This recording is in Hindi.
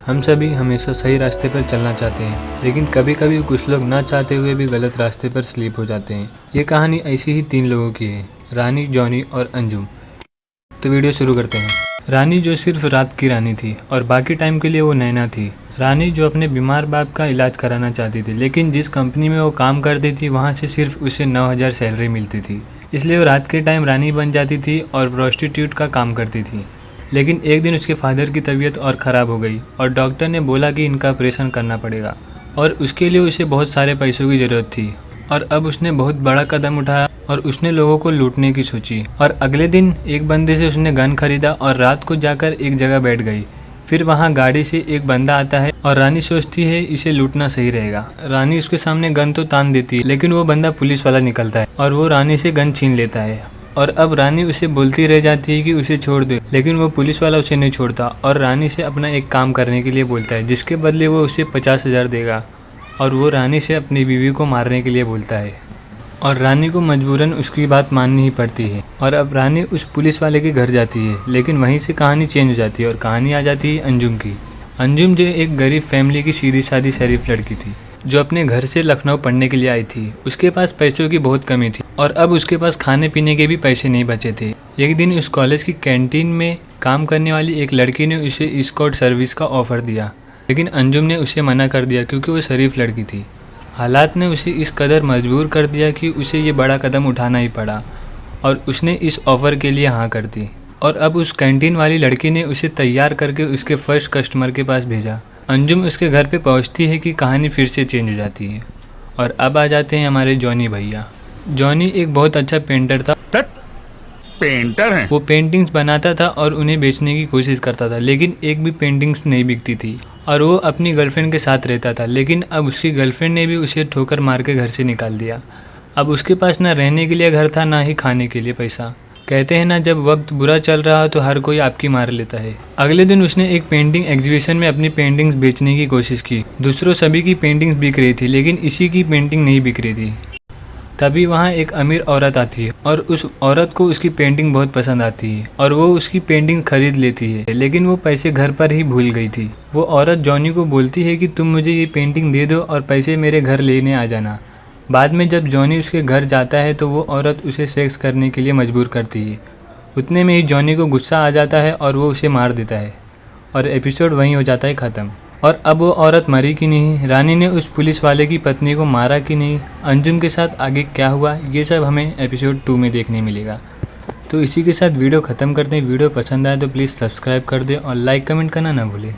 हम सभी हमेशा सही रास्ते पर चलना चाहते हैं, लेकिन कभी कभी कुछ लोग ना चाहते हुए भी गलत रास्ते पर स्लिप हो जाते हैं। ये कहानी ऐसी ही 3 लोगों की है, रानी, जॉनी और अंजुम। तो वीडियो शुरू करते हैं। रानी जो सिर्फ रात की रानी थी और बाकी टाइम के लिए वो नैना थी। रानी जो अपने बीमार बाप का इलाज कराना चाहती थी, लेकिन जिस कंपनी में वो काम करती थी वहाँ से सिर्फ उसे 9,000 सैलरी मिलती थी। इसलिए वो रात के टाइम रानी बन जाती थी और प्रोस्टिट्यूट का काम करती थी। लेकिन एक दिन उसके फादर की तबीयत और ख़राब हो गई और डॉक्टर ने बोला कि इनका ऑपरेशन करना पड़ेगा और उसके लिए उसे बहुत सारे पैसों की ज़रूरत थी। और अब उसने बहुत बड़ा कदम उठाया और उसने लोगों को लूटने की सोची। और अगले दिन एक बंदे से उसने गन खरीदा और रात को जाकर एक जगह बैठ गई। फिर वहाँ गाड़ी से एक बंदा आता है और रानी सोचती है इसे लूटना सही रहेगा। रानी उसके सामने गन तो तान देती है, लेकिन वो बंदा पुलिस वाला निकलता है और वो रानी से गन छीन लेता है। और अब रानी उसे बोलती रह जाती है कि उसे छोड़ दे, लेकिन वो पुलिस वाला उसे नहीं छोड़ता और रानी से अपना एक काम करने के लिए बोलता है, जिसके बदले वो उसे 50,000 देगा। और वो रानी से अपनी बीवी को मारने के लिए बोलता है और रानी को मजबूरन उसकी बात माननी ही पड़ती है। और अब रानी उस पुलिस वाले के घर जाती है, लेकिन वहीं से कहानी चेंज हो जाती है और कहानी आ जाती है अंजुम की। अंजुम जो एक गरीब फैमिली की सीधी सादी शरीफ लड़की थी, जो अपने घर से लखनऊ पढ़ने के लिए आई थी। उसके पास पैसों की बहुत कमी थी और अब उसके पास खाने पीने के भी पैसे नहीं बचे थे। एक दिन उस कॉलेज की कैंटीन में काम करने वाली एक लड़की ने उसे एस्कॉर्ट सर्विस का ऑफ़र दिया, लेकिन अंजुम ने उसे मना कर दिया क्योंकि वो शरीफ लड़की थी। हालात ने उसे इस कदर मजबूर कर दिया कि उसे ये बड़ा कदम उठाना ही पड़ा और उसने इस ऑफ़र के लिए हाँ कर दी। और अब उस कैंटीन वाली लड़की ने उसे तैयार करके उसके फर्स्ट कस्टमर के पास भेजा। अंजुम उसके घर पे पहुंचती है कि कहानी फिर से चेंज हो जाती है। और अब आ जाते हैं हमारे जॉनी भैया। जॉनी एक बहुत अच्छा पेंटर था। पेंटर है वो पेंटिंग्स बनाता था और उन्हें बेचने की कोशिश करता था, लेकिन एक भी पेंटिंग्स नहीं बिकती थी। और वो अपनी गर्लफ्रेंड के साथ रहता था, लेकिन अब उसकी गर्लफ्रेंड ने भी उसे ठोकर मार के घर से निकाल दिया। अब उसके पास ना रहने के लिए घर था, ना ही खाने के लिए पैसा। कहते हैं ना, जब वक्त बुरा चल रहा हो तो हर कोई आपकी मार लेता है। अगले दिन उसने एक पेंटिंग एग्जीबिशन में अपनी पेंटिंग्स बेचने की कोशिश की। दूसरों सभी की पेंटिंग्स बिक रही थी, लेकिन इसी की पेंटिंग नहीं बिक रही थी। तभी वहाँ एक अमीर औरत आती है और उस औरत को उसकी पेंटिंग बहुत पसंद आती है और वो उसकी पेंटिंग खरीद लेती है, लेकिन वो पैसे घर पर ही भूल गई थी। वो औरत जॉनी को बोलती है कि तुम मुझे ये पेंटिंग दे दो और पैसे मेरे घर लेने आ जाना। बाद में जब जॉनी उसके घर जाता है तो वो औरत उसे सेक्स करने के लिए मजबूर करती है। उतने में ही जॉनी को गुस्सा आ जाता है और वो उसे मार देता है और एपिसोड वहीं हो जाता है ख़त्म। और अब वो औरत मरी कि नहीं, रानी ने उस पुलिस वाले की पत्नी को मारा कि नहीं, अंजुम के साथ आगे क्या हुआ, ये सब हमें एपिसोड 2 में देखने मिलेगा। तो इसी के साथ वीडियो ख़त्म करते हैं। वीडियो पसंद आए तो प्लीज़ सब्सक्राइब कर दें और लाइक कमेंट करना ना भूलें।